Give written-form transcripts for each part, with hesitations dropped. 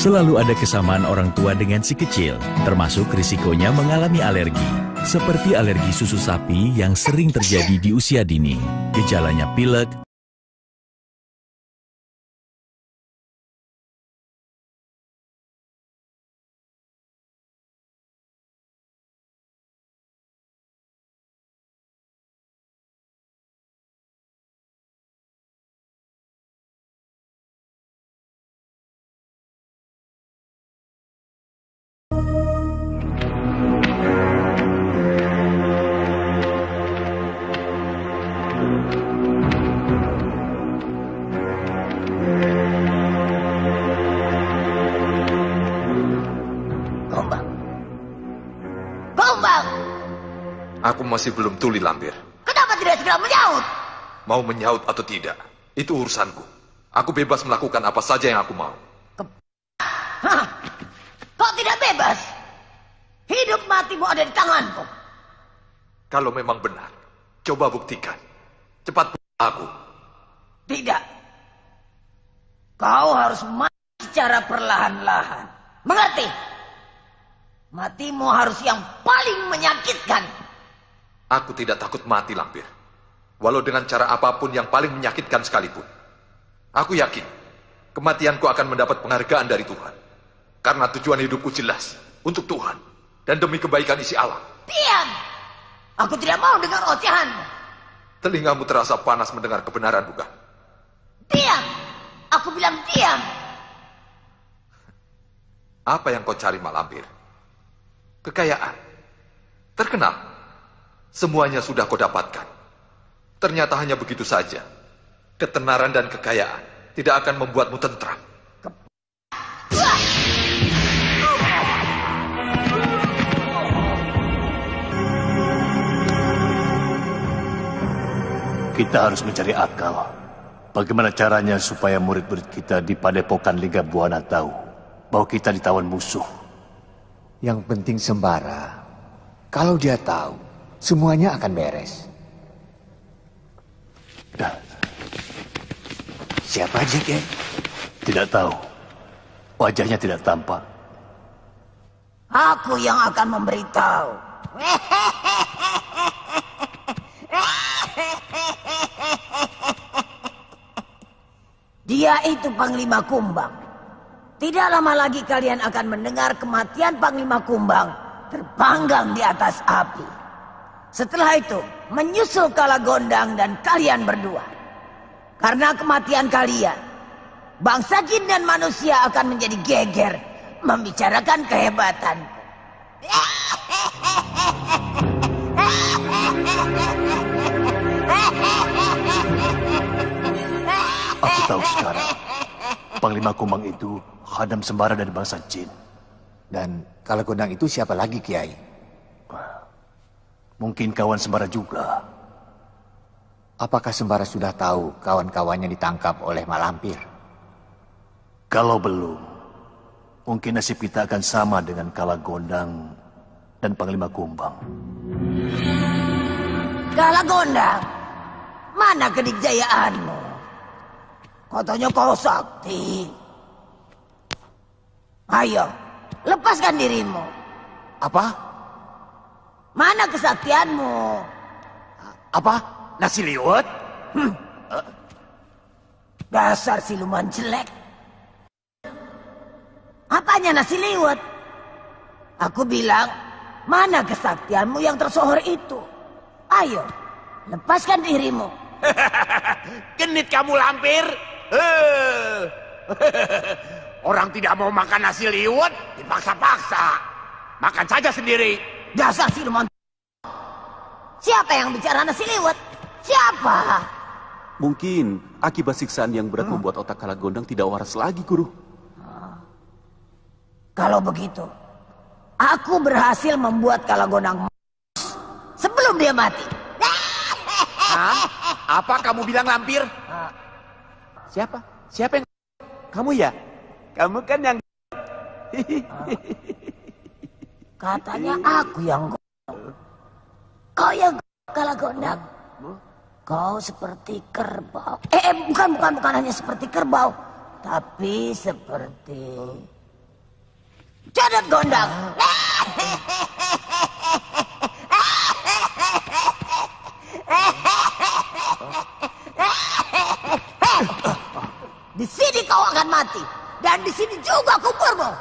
Selalu ada kesamaan orang tua dengan si kecil, termasuk risikonya mengalami alergi. Seperti alergi susu sapi yang sering terjadi di usia dini. Gejalanya pilek, Aku masih belum tuli, Lampir. Kenapa tidak segera menyaut? Mau menyaut atau tidak, itu urusanku. Aku bebas melakukan apa saja yang aku mau. Hah? Kau tidak bebas? Hidup matimu ada di tanganku. Kalau memang benar, coba buktikan. Cepat aku. Tidak. Kau harus mati secara perlahan-lahan. Mengerti? Matimu harus yang paling menyakitkan. Aku tidak takut mati, Lampir. Walau dengan cara apapun yang paling menyakitkan sekalipun. Aku yakin, kematianku akan mendapat penghargaan dari Tuhan. Karena tujuan hidupku jelas, untuk Tuhan. Dan demi kebaikan isi alam. Diam! Aku tidak mau dengar ocehanmu. Telingamu terasa panas mendengar kebenaran, bukan? Diam! Aku bilang diam! Apa yang kau cari, Mak Lampir? Kekayaan. Terkenal. Semuanya sudah kau dapatkan. Ternyata hanya begitu saja. Ketenaran dan kekayaan tidak akan membuatmu tentram. Kita harus mencari akal. Bagaimana caranya supaya murid-murid kita di Padepokan Liga Buana tahu bahwa kita ditawan musuh. Yang penting Sembara, kalau dia tahu, semuanya akan beres. Siapa dia, Kiai? Tidak tahu. Wajahnya tidak tampak. Aku yang akan memberitahu. Dia itu Panglima Kumbang. Tidak lama lagi kalian akan mendengar kematian Panglima Kumbang terpanggang di atas api. Setelah itu menyusul Kalagondang dan kalian berdua. Karena kematian kalian, bangsa jin dan manusia akan menjadi geger membicarakan kehebatan. Aku tahu sekarang. Panglima Kumbang itu khadam sembara dari bangsa jin. Dan Kalagondang itu siapa lagi, Kiai? Mungkin kawan sembara juga. Apakah sembara sudah tahu kawan-kawannya ditangkap oleh Malampir? Kalau belum, mungkin nasib kita akan sama dengan Kalagondang dan Panglima Kumbang. Kalagondang, mana kedikjayaanmu? Katanya kau sakti. Ayo, lepaskan dirimu. Apa? Mana kesaktianmu? Apa? Nasi liwet? Dasar siluman jelek. Apanya nasi liwet? Aku bilang, mana kesaktianmu yang tersohor itu? Ayo, lepaskan dirimu. Genit kamu Lampir. Orang tidak mau makan nasi liwet, dipaksa-paksa. Makan saja sendiri. Dasar siluman. Siapa yang bicara nasi liwet? Siapa? Mungkin akibat siksaan yang berat membuat otak Kalagondang tidak waras lagi, Guru. Kalau begitu, aku berhasil membuat Kalagondang sebelum dia mati. Hah? Apa kamu bilang Lampir? Siapa? Siapa yang... Kamu ya? Kamu kan yang... Katanya aku yang kau yang Kalagondang. Kau seperti kerbau. Bukan hanya seperti kerbau, tapi seperti Jadot Gondang. Di sini kau akan mati, dan di sini juga kuburmu.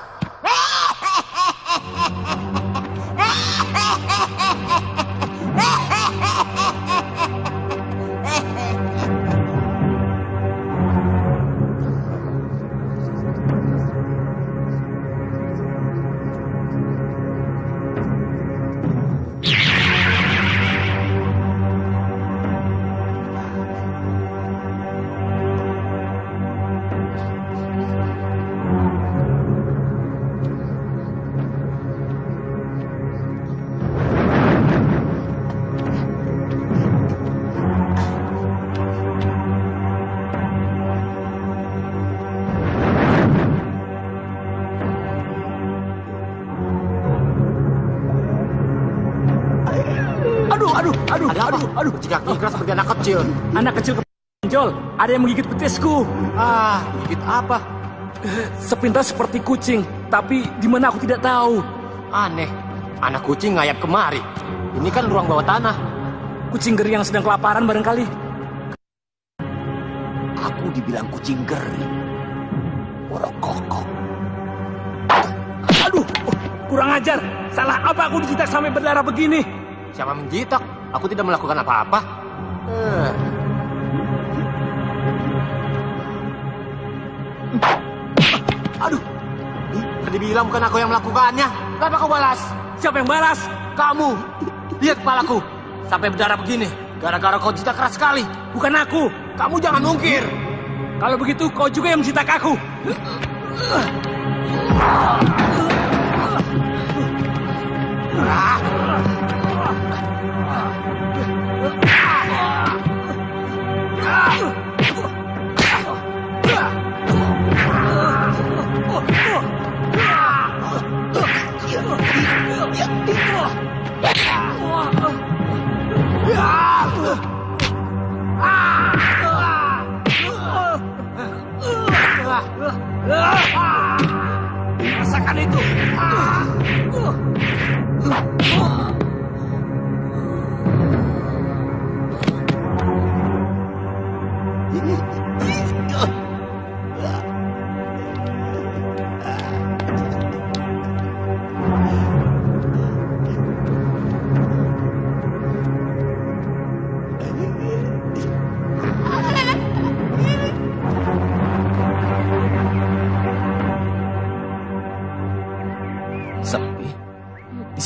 Aduh, cekaknya keras seperti anak kecil. Anak kecil kepenjol, ada yang menggigit betisku. Gigit apa? Sepintas seperti kucing, tapi di mana aku tidak tahu. Aneh, anak kucing ngayap kemari. Ini kan ruang bawah tanah. Kucing geri yang sedang kelaparan barangkali. Aku dibilang kucing geri. Orang kokok. Aduh, kurang ajar. Salah apa aku dijitak sampai berdarah begini? Siapa menjitak? Aku tidak melakukan apa-apa. Aduh, tadi bilang bukan aku yang melakukannya. Kenapa kau balas? Siapa yang balas? Kamu. Lihat kepalaku, sampai berdarah begini. Gara-gara kau jitak keras sekali. Bukan aku. Kamu jangan mungkir. Kalau begitu kau juga yang menjitak aku.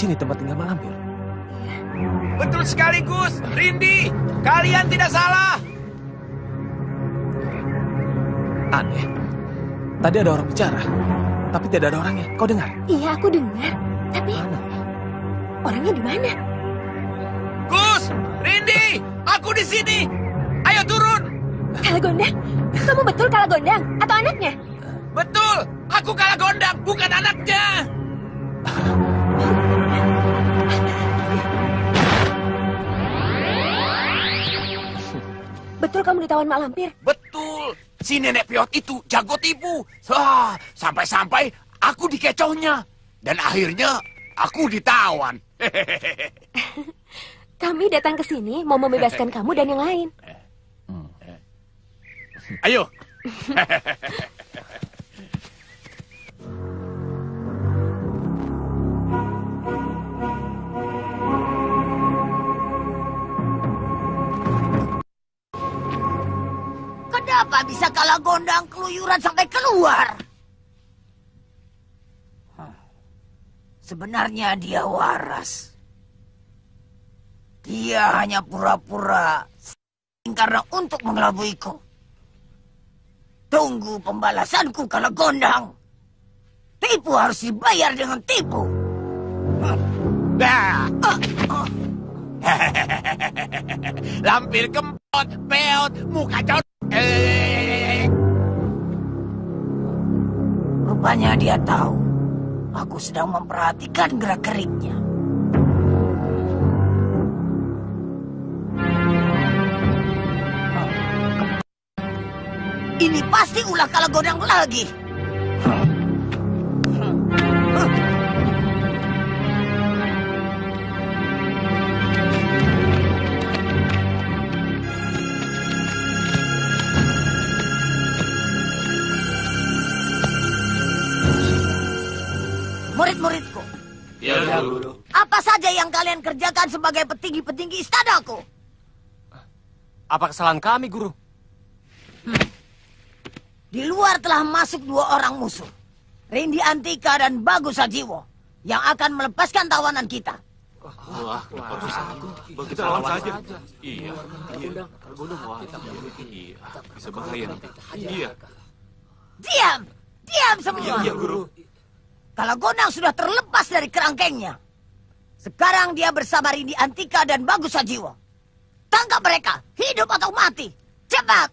sini tempat tinggal Mak Lampir. Betul sekali, Gus. Rindi, kalian tidak salah. Aneh. Tadi ada orang bicara, tapi tidak ada orangnya. Kau dengar? Iya, aku dengar. Tapi orangnya di mana? Gus, Rindi, aku di sini. Ayo turun. Kalagondang? Kamu betul Kalagondang atau anaknya? Betul, aku Kalagondang, bukan anaknya. Betul kamu ditawan Mak Lampir? Betul, si nenek piot itu jago tipu. Sampai-sampai aku dikecohnya. Dan akhirnya aku ditawan. Kami datang ke sini mau membebaskan kamu dan yang lain. Ayo. Kenapa bisa Kalagondang keluyuran sampai keluar? Sebenarnya dia waras. Dia hanya pura-pura karena untuk mengelabuiku. Tunggu pembalasanku, Kalagondang. Tipu harus dibayar dengan tipu. Lampir kempot, peot, muka cot. Rupanya dia tahu aku sedang memperhatikan gerak-geriknya. Ini pasti ulah Kalagondang lagi. Murid-muridku. Ya, Guru. Apa saja yang kalian kerjakan sebagai petinggi-petinggi istanaku? Apa kesalahan kami, Guru? Di luar telah masuk 2 orang musuh. Rindi Antika dan Bagus Sajiwo. Yang akan melepaskan tawanan kita. Kita lawan saja. Iya. Bisa bahaya nanti. Iya. Diam! Diam semua! Iya, Guru. Kalagondang sudah terlepas dari kerangkengnya. Sekarang dia bersama Rindi Antika dan Bagus Sajiwo. Tangkap mereka, hidup atau mati. Cepat!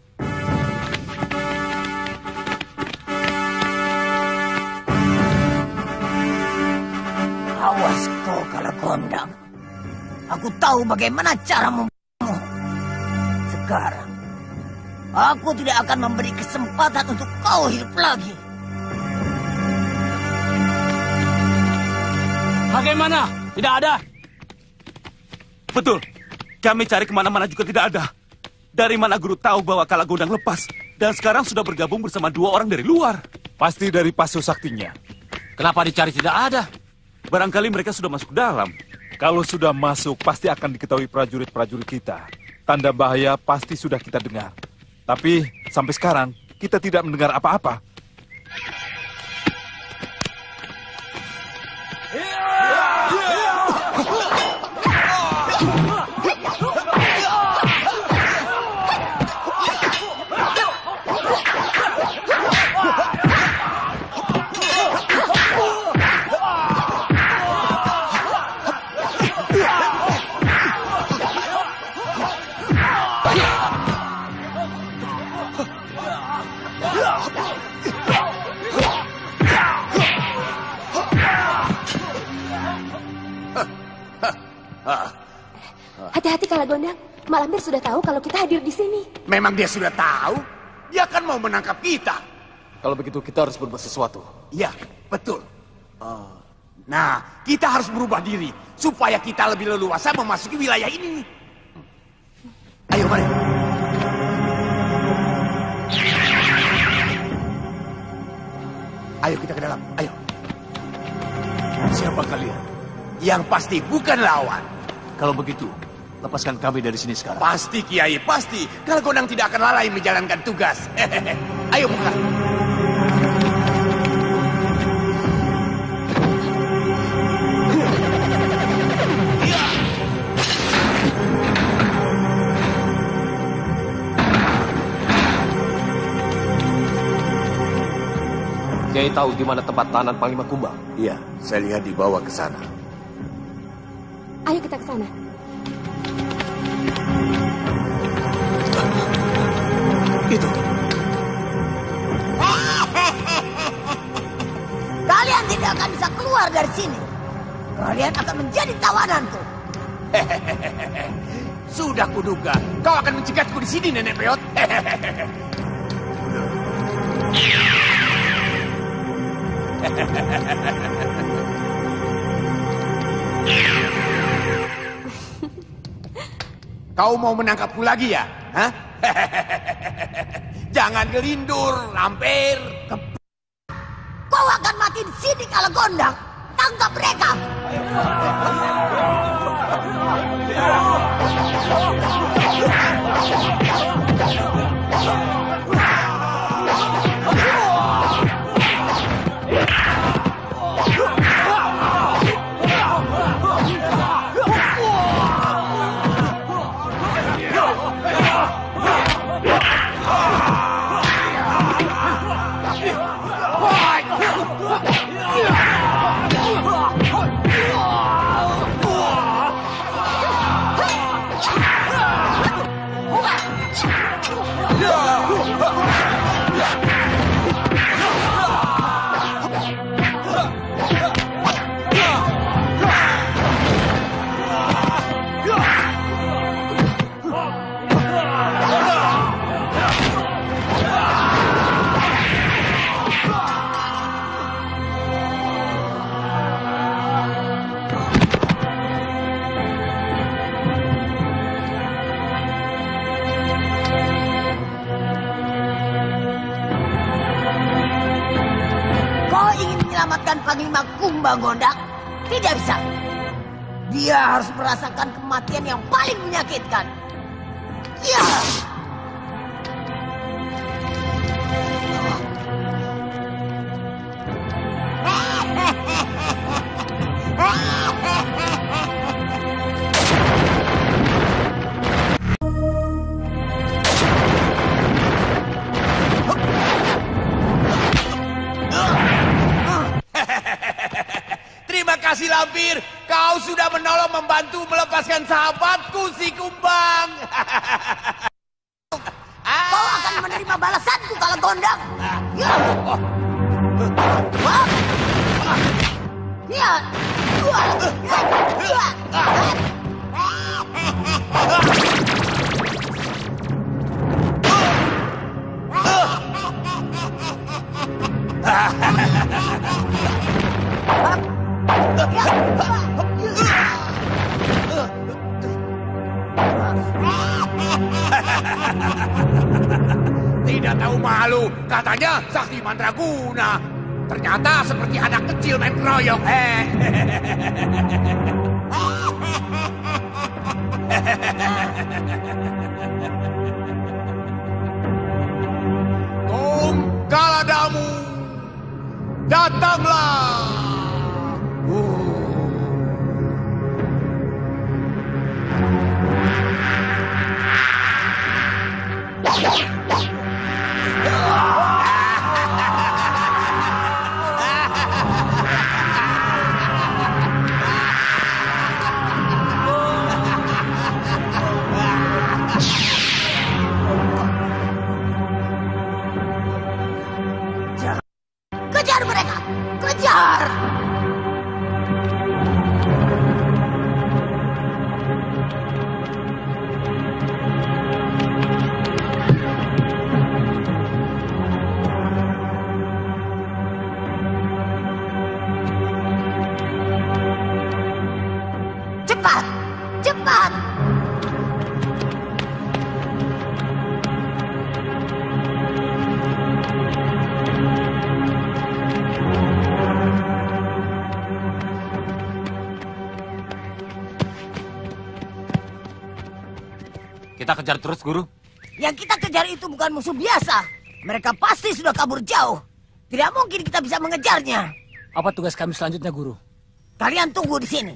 Awas kau Kalagondang. Aku tahu bagaimana cara membunuhmu. Sekarang, aku tidak akan memberi kesempatan untuk kau hidup lagi. Bagaimana? Tidak ada. Betul. Kami cari kemana-mana juga tidak ada. Dari mana Guru tahu bahwa Kalagondang lepas dan sekarang sudah bergabung bersama 2 orang dari luar? Pasti dari Pasu Saktinya. Kenapa dicari tidak ada? Barangkali mereka sudah masuk dalam. Kalau sudah masuk, pasti akan diketahui prajurit-prajurit kita. Tanda bahaya pasti sudah kita dengar. Tapi sampai sekarang, kita tidak mendengar apa-apa. Hati-hati Kalagondang. Mak Lampir sudah tahu kalau kita hadir di sini. Memang dia sudah tahu? Dia kan mau menangkap kita. Kalau begitu kita harus berbuat sesuatu. Iya, betul. Nah, kita harus berubah diri supaya kita lebih leluasa memasuki wilayah ini. Ayo, mari. Ayo kita ke dalam, ayo. Siapa kalian? Yang pasti bukan lawan. Kalau begitu, lepaskan kami dari sini sekarang. Pasti, Kiai, pasti. Kalagondang tidak akan lalai menjalankan tugas. Ayo buka. Kiai tahu di mana tempat tahanan Panglima Kumbang? Iya, saya lihat dibawa ke sana. Ayo kita ke sana. Itu. Kalian tidak akan bisa keluar dari sini. Kalian akan menjadi tawananku. Sudah kuduga, kau akan mencegatku di sini, Nenek Peot. Kau mau menangkapku lagi ya? Hah? Jangan gelindur, lampir. Kau akan mati di sini kalau gondang. Tangkap mereka. Panglima Kumbang, Gondang? Tidak bisa. Dia harus merasakan kematian yang paling menyakitkan. Ya. Kasih lampir, kau sudah menolong membantu melepaskan sahabatku si Kumbang. Kau akan menerima balasanku kalau gondang. Ya. Ya. Tidak tahu malu, katanya sakti mandraguna. Ternyata seperti anak kecil main keroyok. Tunggaladamu, datanglah. Kejar mereka! Kejar! Cepat! Cepat! Kita kejar terus, Guru. Yang kita kejar itu bukan musuh biasa. Mereka pasti sudah kabur jauh. Tidak mungkin kita bisa mengejarnya. Apa tugas kami selanjutnya, Guru? Kalian tunggu di sini.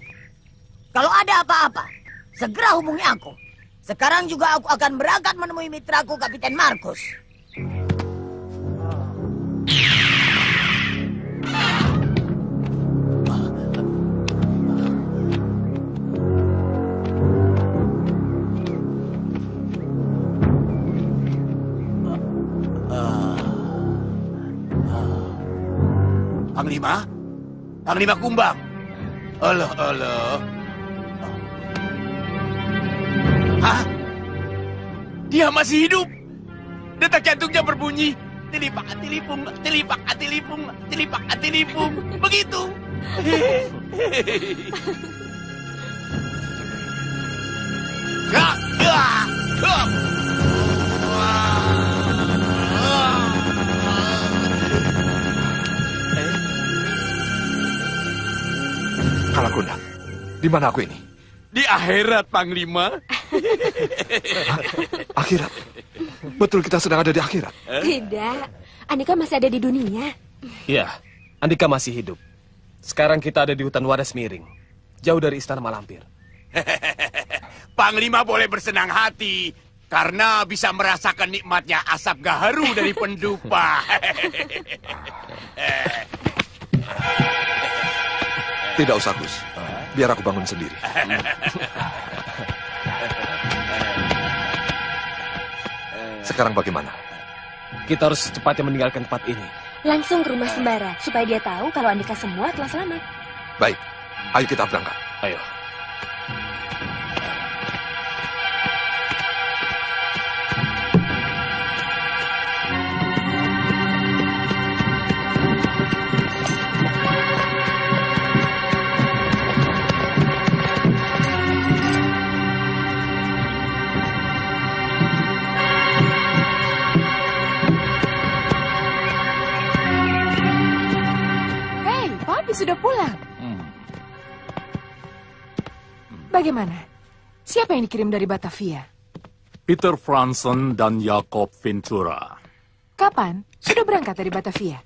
Kalau ada apa-apa, segera hubungi aku. Sekarang juga aku akan berangkat menemui mitraku Kapiten Markus. Panglima? Panglima Kumbang? Alah. Hah? Dia masih hidup. Detak jantungnya berbunyi. Tilipak atilipung, tilipak atilipung, tilipak atilipung. Begitu. Kalakunda, di mana aku ini? Di akhirat, Panglima. Akhirat? Betul kita sedang ada di akhirat? Tidak, Andika masih ada di dunia. Iya, Andika masih hidup. Sekarang kita ada di hutan Wadas Miring, jauh dari istana Malampir. Panglima boleh bersenang hati karena bisa merasakan nikmatnya asap gaharu dari pendupa. Tidak usah, Gus. Biar aku bangun sendiri. Sekarang bagaimana? Kita harus secepatnya meninggalkan tempat ini. Langsung ke rumah Sembara, supaya dia tahu kalau Andika semua telah selamat. Baik, ayo kita berangkat. Ayo. Sudah pulang. Bagaimana? Siapa yang dikirim dari Batavia? Peter Franson dan Jacob Ventura. Kapan? Sudah berangkat dari Batavia?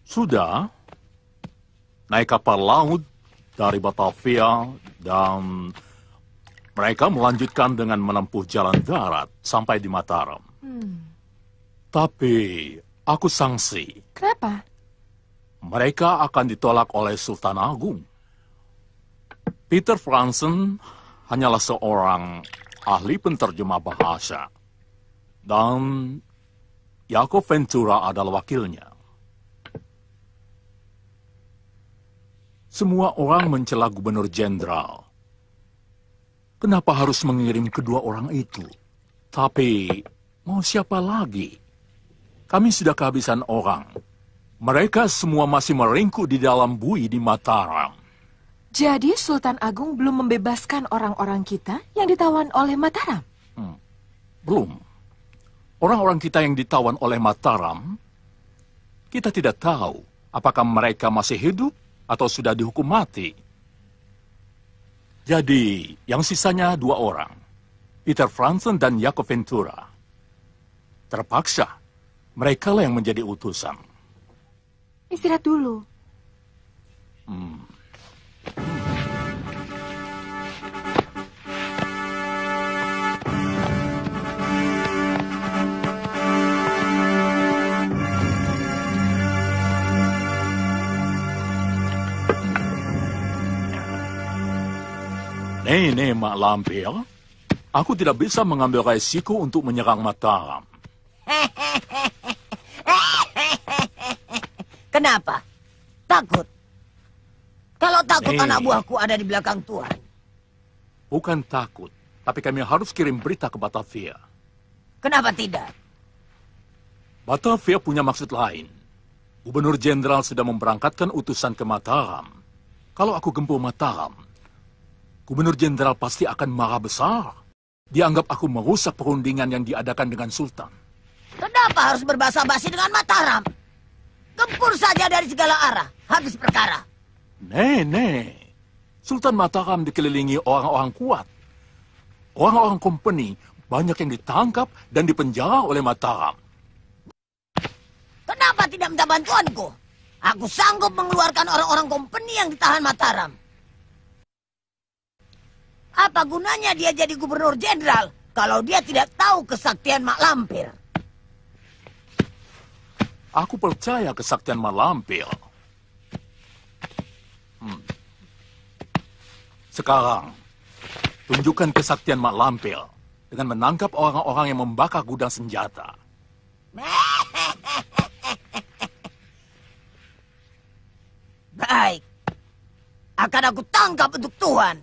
Sudah. Naik kapal laut dari Batavia dan mereka melanjutkan dengan menempuh jalan darat sampai di Mataram. Tapi aku sangsi. Kenapa? Mereka akan ditolak oleh Sultan Agung. Peter Franson hanyalah seorang ahli penterjemah bahasa. Dan Jacob Ventura adalah wakilnya. Semua orang mencela Gubernur Jenderal. Kenapa harus mengirim kedua orang itu? Tapi mau siapa lagi? Kami sudah kehabisan orang. Mereka semua masih meringkuk di dalam bui di Mataram. Jadi Sultan Agung belum membebaskan orang-orang kita yang ditawan oleh Mataram? Belum. Orang-orang kita yang ditawan oleh Mataram, kita tidak tahu apakah mereka masih hidup atau sudah dihukum mati. Jadi, yang sisanya 2 orang, Peter Franson dan Jacob Ventura. Terpaksa, mereka lah yang menjadi utusan. Istirahat dulu. Nenek Mak Lampir, aku tidak bisa mengambil resiko untuk menyerang Mataram. Kenapa? Takut? Kalau takut anak buahku ada di belakang Tuhan. Bukan takut, tapi kami harus kirim berita ke Batavia. Kenapa tidak? Batavia punya maksud lain. Gubernur Jenderal sudah memberangkatkan utusan ke Mataram. Kalau aku gempur Mataram, Gubernur Jenderal pasti akan marah besar. Dianggap aku merusak perundingan yang diadakan dengan Sultan. Kenapa harus berbahasa-basi dengan Mataram? Gempur saja dari segala arah, habis perkara. Nenek, Sultan Mataram dikelilingi orang-orang kuat. Orang-orang kompeni banyak yang ditangkap dan dipenjara oleh Mataram. Kenapa tidak minta bantuanku? Aku sanggup mengeluarkan orang-orang kompeni yang ditahan Mataram. Apa gunanya dia jadi gubernur jenderal kalau dia tidak tahu kesaktian Mak Lampir? Aku percaya kesaktian Mak Lampir. Sekarang, tunjukkan kesaktian Mak Lampir dengan menangkap orang-orang yang membakar gudang senjata. Baik. Akan aku tangkap untuk Tuhan.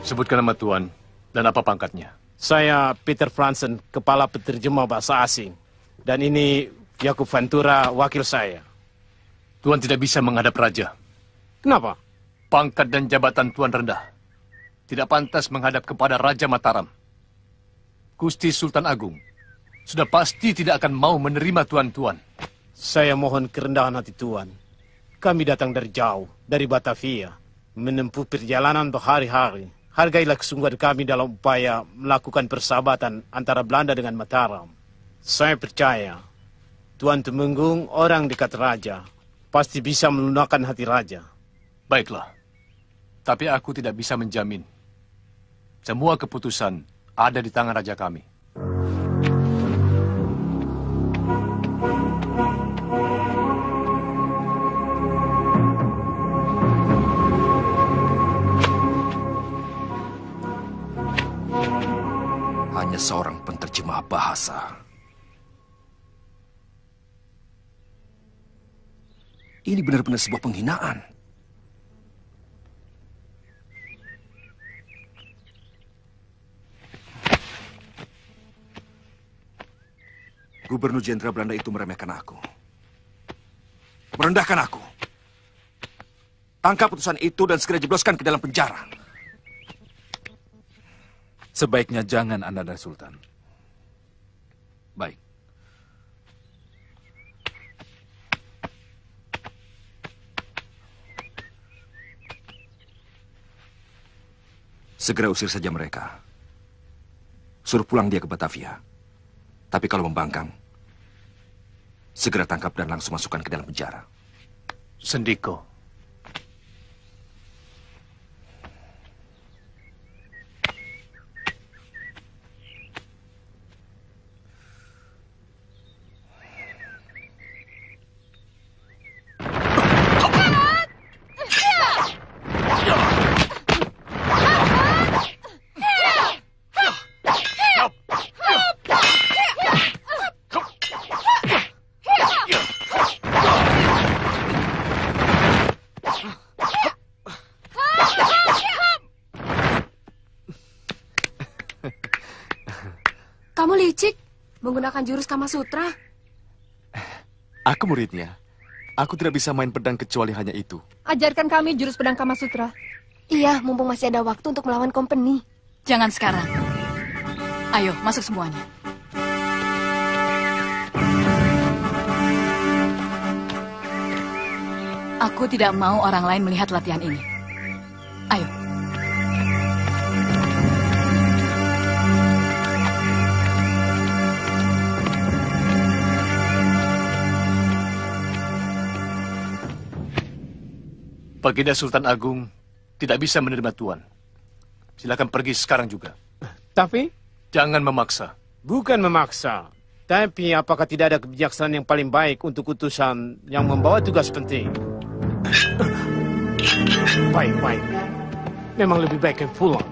Sebutkan nama Tuan dan apa pangkatnya. Saya Peter Fransen, kepala penerjemah bahasa asing. Dan ini Yakub Ventura, wakil saya. Tuan tidak bisa menghadap raja. Kenapa? Pangkat dan jabatan Tuan rendah. Tidak pantas menghadap kepada Raja Mataram. Gusti Sultan Agung sudah pasti tidak akan mau menerima tuan-tuan. Saya mohon kerendahan hati Tuan. Kami datang dari jauh, dari Batavia, menempuh perjalanan berhari-hari. Hargailah kesungguhan kami dalam upaya melakukan persahabatan antara Belanda dengan Mataram. Saya percaya, Tuan Temenggung orang dekat raja, pasti bisa melunakkan hati raja. Baiklah, tapi aku tidak bisa menjamin. Semua keputusan ada di tangan raja kami. Hanya seorang penterjemah bahasa. Ini benar-benar sebuah penghinaan. Gubernur Jenderal Belanda itu meremehkan aku. Merendahkan aku. Tangkap putusan itu dan segera jebloskan ke dalam penjara. Sebaiknya jangan, Ananda Sultan. Baik. Segera usir saja mereka. Suruh pulang dia ke Batavia. Tapi kalau membangkang, segera tangkap dan langsung masukkan ke dalam penjara. Sendiko. Kamu licik, menggunakan jurus Kama Sutra. Aku muridnya. Aku tidak bisa main pedang kecuali hanya itu. Ajarkan kami jurus pedang Kama Sutra. Iya, mumpung masih ada waktu untuk melawan company. Jangan sekarang. Ayo, masuk semuanya. Aku tidak mau orang lain melihat latihan ini. Ayo. Baginda Sultan Agung tidak bisa menerima Tuan. Silakan pergi sekarang juga. Tapi? Jangan memaksa. Bukan memaksa. Tapi apakah tidak ada kebijaksanaan yang paling baik untuk utusan yang membawa tugas penting? Baik. Memang lebih baik yang pulang.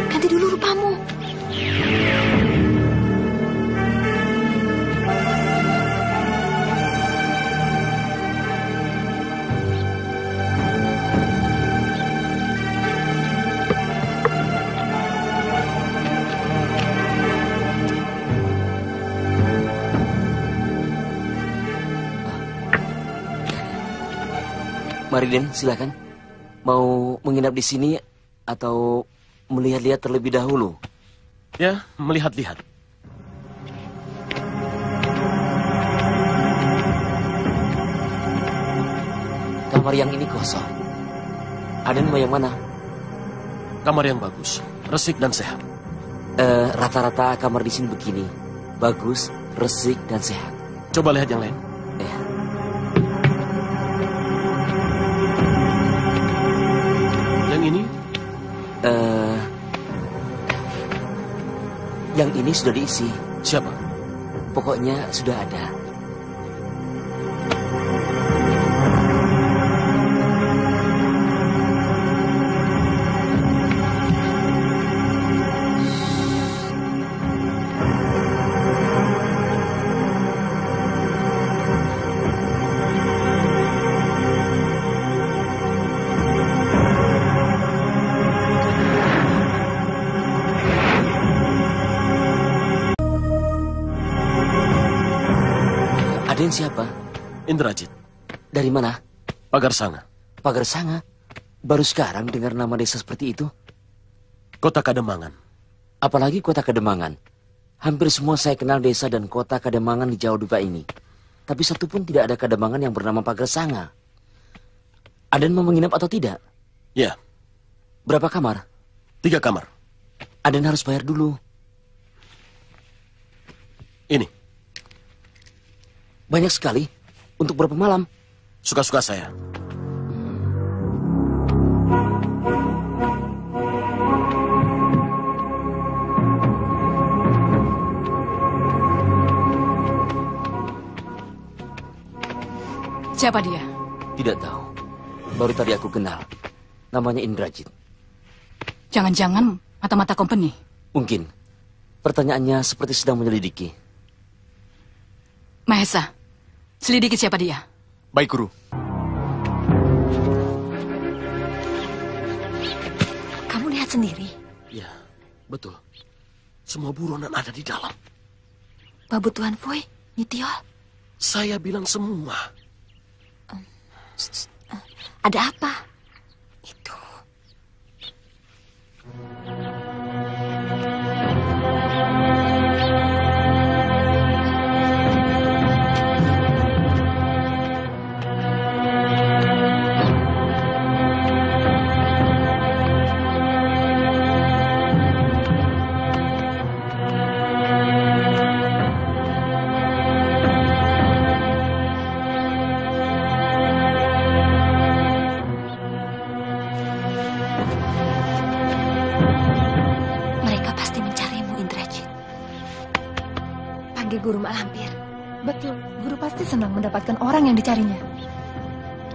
Ganti dulu rupamu. Mari Den, silakan. Mau menginap di sini atau melihat-lihat terlebih dahulu? Ya, melihat-lihat. Kamar yang ini kosong. Aden mau yang mana? Kamar yang bagus, resik dan sehat. Rata-rata kamar di sini begini. Bagus, resik, dan sehat. Coba lihat yang lain. Ya. Yang ini? Yang ini sudah diisi. Siapa? Pokoknya sudah ada. Aden siapa? Indrajit. Dari mana? Pagarsanga. Pagarsanga? Baru sekarang dengar nama desa seperti itu. Kota Kademangan. Apalagi kota Kademangan. Hampir semua saya kenal desa dan kota Kademangan di Jawa Dupa ini. Tapi satu pun tidak ada Kademangan yang bernama Pagarsanga. Aden mau menginap atau tidak? Ya. Berapa kamar? 3 kamar. Aden harus bayar dulu. Ini. Banyak sekali. Untuk berapa malam? Suka-suka saya. Siapa dia? Tidak tahu. Baru tadi aku kenal. Namanya Indrajit. Jangan-jangan mata-mata company? Mungkin. Pertanyaannya seperti sedang menyelidiki. Mahesa, selidiki siapa dia. Baik, Guru. Kamu lihat sendiri? Ya, betul. Semua buronan ada di dalam. Babu Tuan Foy, Nitiol. Saya bilang semua. Ada apa? Itu. Guru Mak Lampir. Betul, guru pasti senang mendapatkan orang yang dicarinya.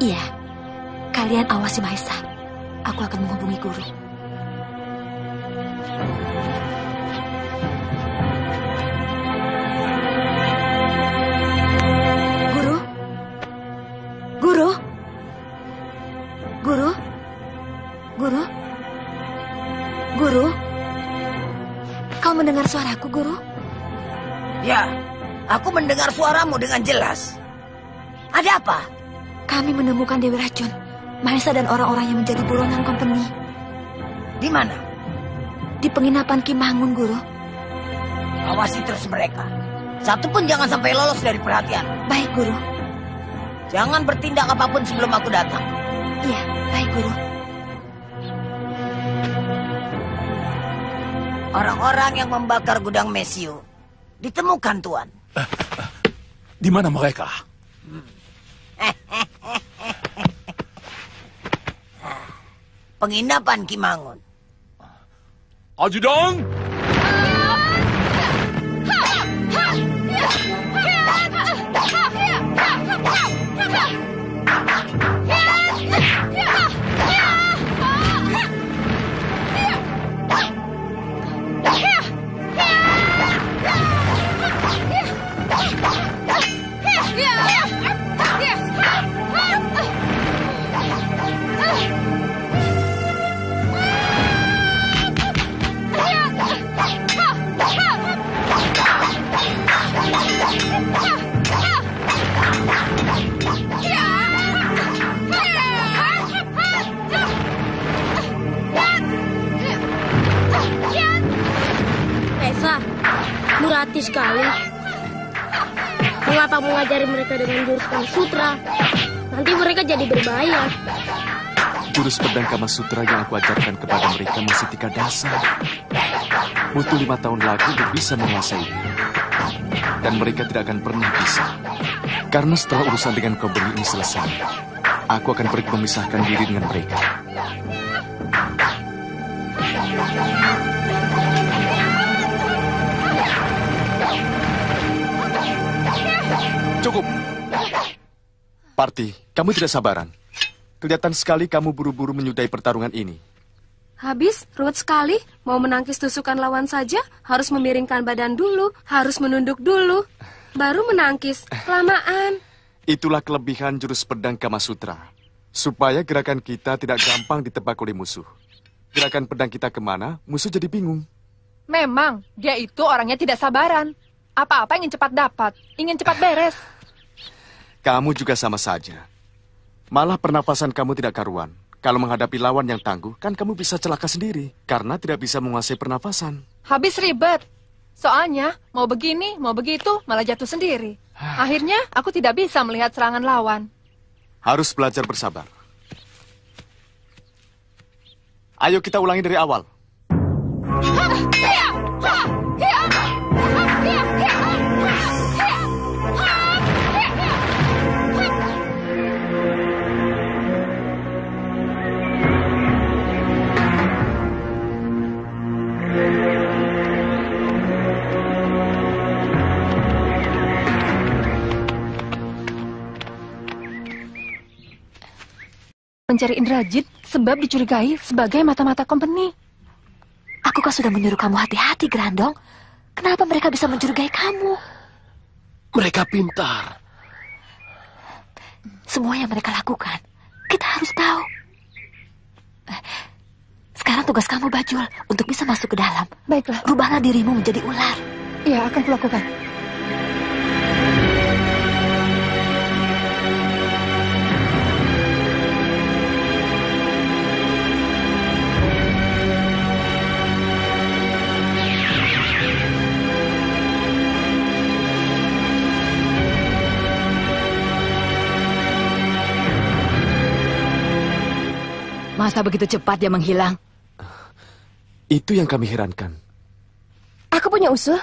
Iya, kalian awasi Mahesa. Aku akan menghubungi guru. Guru? Guru? Guru? Guru? Guru? Kau mendengar suaraku, Guru? Ya, aku mendengar suaramu dengan jelas. Ada apa? Kami menemukan Dewi Racun, Mahesa dan orang-orang yang menjadi buronan company. Di mana? Di penginapan Ki Mangun, Guru. Awasi terus mereka. Satu pun jangan sampai lolos dari perhatian. Baik, Guru. Jangan bertindak apapun sebelum aku datang. Iya, baik, Guru. Orang-orang yang membakar gudang Mesiu ditemukan, Tuan. Di mana mereka? Penginapan Ki Mangun. Ajudan! Esa, murati sekali. Mengapa mengajari mereka dengan jurus Kama Sutra? Nanti mereka jadi berbahaya. Jurus pedang Kama Sutra yang aku ajarkan kepada mereka masih 3 dasar. butuh 5 tahun lagi untuk bisa menguasainya. Dan mereka tidak akan pernah bisa. Karena setelah urusan dengan company ini selesai, aku akan pergi memisahkan diri dengan mereka. Cukup. Parti, kamu tidak sabaran. Kelihatan sekali kamu buru-buru menyudahi pertarungan ini. Habis, ruwet sekali. Mau menangkis tusukan lawan saja, harus memiringkan badan dulu, harus menunduk dulu. Baru menangkis, kelamaan. Itulah kelebihan jurus pedang Kamasutra. Supaya gerakan kita tidak gampang ditebak oleh musuh. Gerakan pedang kita kemana, musuh jadi bingung. Memang, dia itu orangnya tidak sabaran. Apa-apa ingin cepat dapat, ingin cepat beres. Kamu juga sama saja. Malah pernapasan kamu tidak karuan. Kalau menghadapi lawan yang tangguh, kan kamu bisa celaka sendiri. Karena tidak bisa menguasai pernapasan. Habis ribet. Soalnya, mau begini, mau begitu, malah jatuh sendiri. Akhirnya, aku tidak bisa melihat serangan lawan. Harus belajar bersabar. Ayo kita ulangi dari awal. Mencari Indrajit sebab dicurigai sebagai mata-mata company. Aku kan sudah menyuruh kamu hati-hati, Grandong. Kenapa mereka bisa mencurigai kamu? Mereka pintar. Semua yang mereka lakukan, kita harus tahu. Sekarang tugas kamu, Bajul, untuk bisa masuk ke dalam. Baiklah. Rubahlah dirimu menjadi ular. Ya, akan kulakukan. Masa begitu cepat dia menghilang? Itu yang kami herankan. Aku punya usul.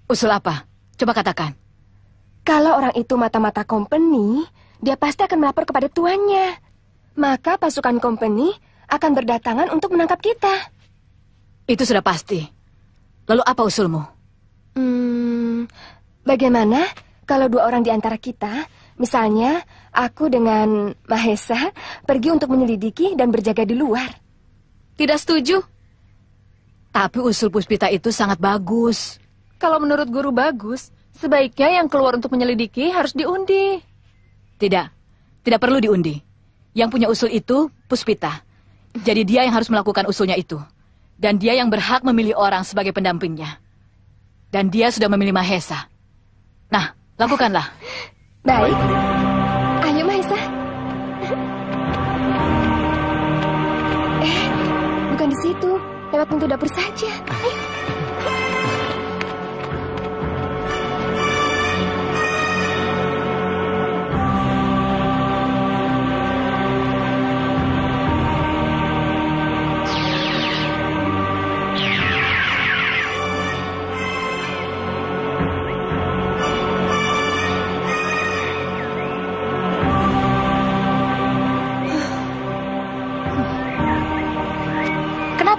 Usul apa? Coba katakan. Kalau orang itu mata-mata company, dia pasti akan melapor kepada tuannya. Maka pasukan company akan berdatangan untuk menangkap kita. Itu sudah pasti. Lalu apa usulmu? Bagaimana kalau 2 orang di antara kita, misalnya aku dengan Mahesa, pergi untuk menyelidiki dan berjaga di luar? Tidak setuju. Tapi usul Puspita itu sangat bagus. Kalau menurut guru bagus, sebaiknya yang keluar untuk menyelidiki harus diundi. Tidak, tidak perlu diundi. Yang punya usul itu Puspita. Jadi dia yang harus melakukan usulnya itu. Dan dia yang berhak memilih orang sebagai pendampingnya. Dan dia sudah memilih Mahesa. Nah, lakukanlah. Baik. Ayo, Mahesa. Bukan di situ. Lewat pintu dapur saja. Ayo.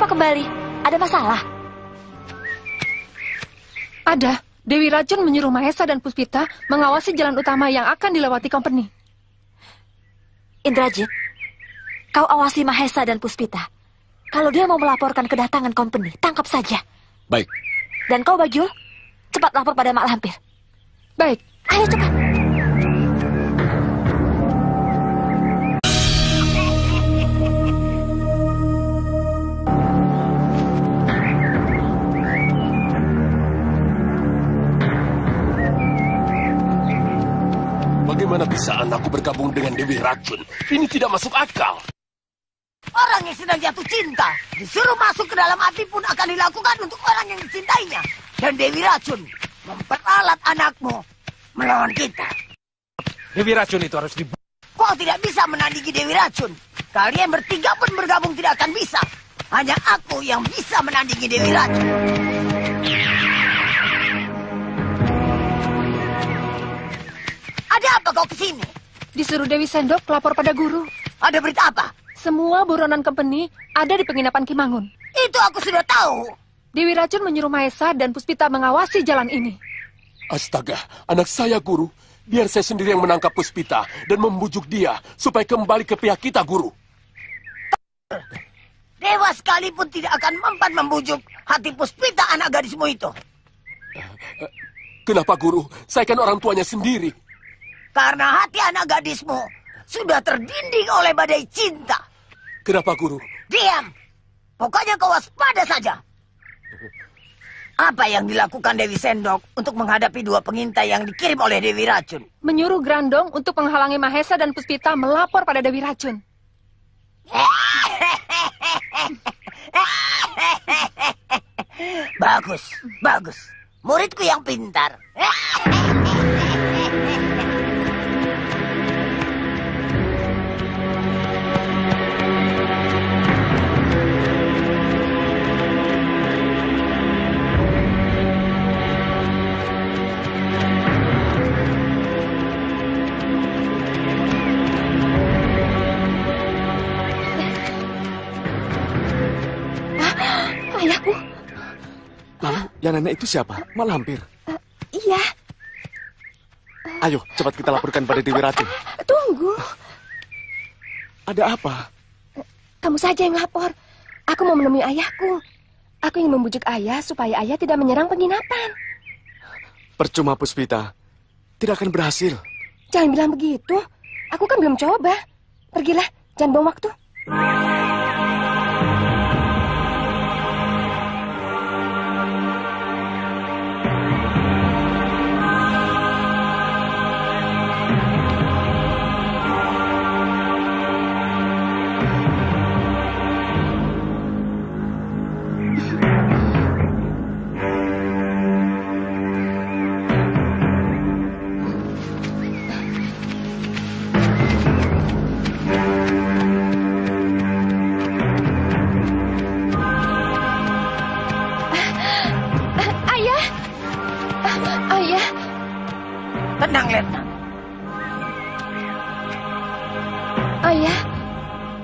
Kembali, ada masalah? Ada. Dewi Racun menyuruh Mahesa dan Puspita mengawasi jalan utama yang akan dilewati company. Indrajit, kau awasi Mahesa dan Puspita. Kalau dia mau melaporkan kedatangan company, tangkap saja. Baik. Dan kau, Bajul, cepat lapor pada Mak Lampir. Baik. Ayo cepat. Bagaimana bisa anakku bergabung dengan Dewi Racun? Ini tidak masuk akal. Orang yang sedang jatuh cinta disuruh masuk ke dalam api pun akan dilakukan untuk orang yang dicintainya. Dan Dewi Racun memperalat anakmu melawan kita. Dewi Racun itu harus dibunuh. Kau tidak bisa menandingi Dewi Racun. Kalian bertiga pun bergabung tidak akan bisa. Hanya aku yang bisa menandingi Dewi Racun. Ada apa kau kesini? Disuruh Dewi Sendok lapor pada guru. Ada berita apa? Semua buronan company ada di penginapan Kimangun. Itu aku sudah tahu. Dewi Racun menyuruh Mahesa dan Puspita mengawasi jalan ini. Astaga, anak saya, Guru. Biar saya sendiri yang menangkap Puspita dan membujuk dia supaya kembali ke pihak kita, Guru. Dewa sekalipun tidak akan mempan membujuk hati Puspita anak gadismu itu. Kenapa, Guru? Saya kan orang tuanya sendiri. Karena hati anak gadismu sudah terdinding oleh badai cinta. Kenapa, Guru? Diam! Pokoknya kau waspada saja. Apa yang dilakukan Dewi Sendok untuk menghadapi dua pengintai yang dikirim oleh Dewi Racun? Menyuruh Grandong untuk menghalangi Mahesa dan Puspita melapor pada Dewi Racun. Bagus, bagus. Muridku yang pintar. Ayahku. Lalu, yang nenek itu siapa? Malampir. Iya. Ayo, cepat kita laporkan pada Dewi Racun. Tunggu. Ada apa? Kamu saja yang lapor. Aku mau menemui ayahku. Aku ingin membujuk ayah supaya ayah tidak menyerang penginapan. Percuma, Puspita. Tidak akan berhasil. Jangan bilang begitu. Aku kan belum coba. Pergilah, jangan buang waktu. Tenang, Letnan. Ayah,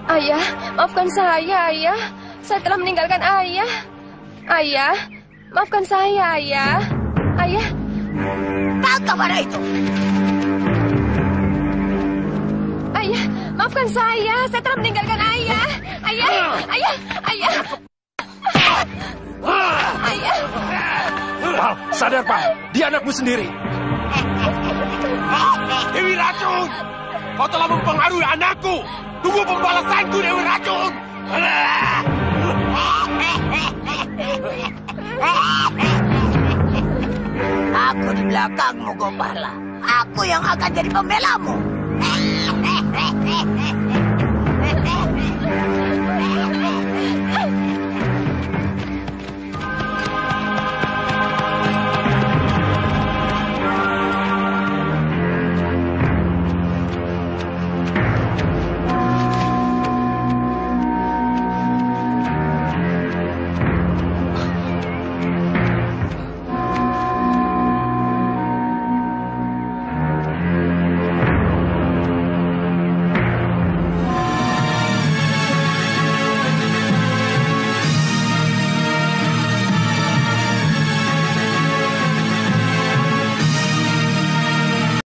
ayah, maafkan saya, ayah. Saya telah meninggalkan ayah. Ayah, maafkan saya, ayah. Ayah. Tangkap anak itu. Ayah, maafkan saya. Saya telah meninggalkan ayah. Ayah, ayah, ayah. Ayah. Pak, sadar, Pak. Dia anakmu sendiri. Dewi Racun! Kau telah mempengaruhi anakku! Tunggu pembalasanku, Dewi Racun! Aku di belakangmu, Gopala. Aku yang akan jadi pembelamu.